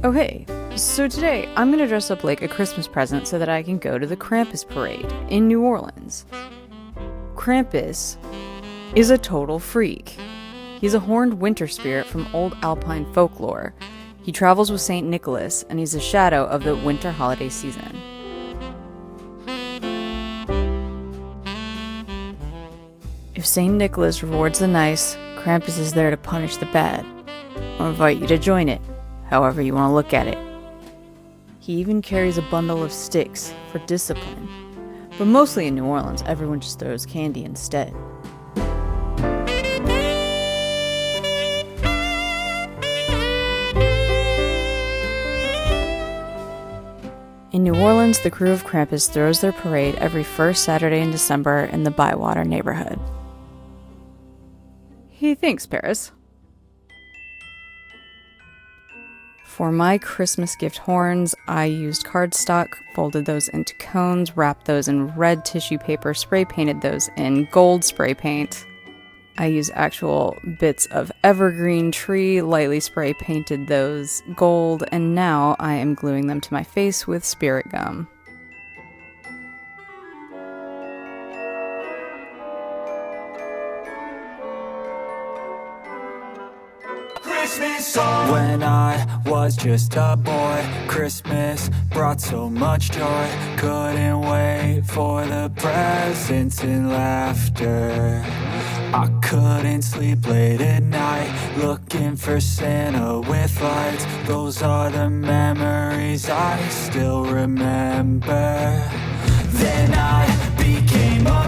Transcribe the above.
Oh hey, so today I'm gonna dress up like a Christmas present so that I can go to the Krampus Parade in New Orleans. Krampus is a total freak. He's a horned winter spirit from old Alpine folklore. He travels with St. Nicholas, and he's a shadow of the winter holiday season. If St. Nicholas rewards the nice, Krampus is there to punish the bad. I'll invite you to join it, however you want to look at it. He even carries a bundle of sticks for discipline. But mostly in New Orleans, everyone just throws candy instead. In New Orleans, the crew of Krampus throws their parade every first Saturday in December in the Bywater neighborhood. Hey, thanks, Paris. For my Christmas gift horns, I used cardstock, folded those into cones, wrapped those in red tissue paper, spray painted those in gold spray paint. I used actual bits of evergreen tree, lightly spray painted those gold, and now I am gluing them to my face with spirit gum. When I was just a boy, Christmas brought so much joy. Couldn't wait for the presents and laughter. I couldn't sleep late at night, looking for Santa with lights. Those are the memories I still remember. Then I became a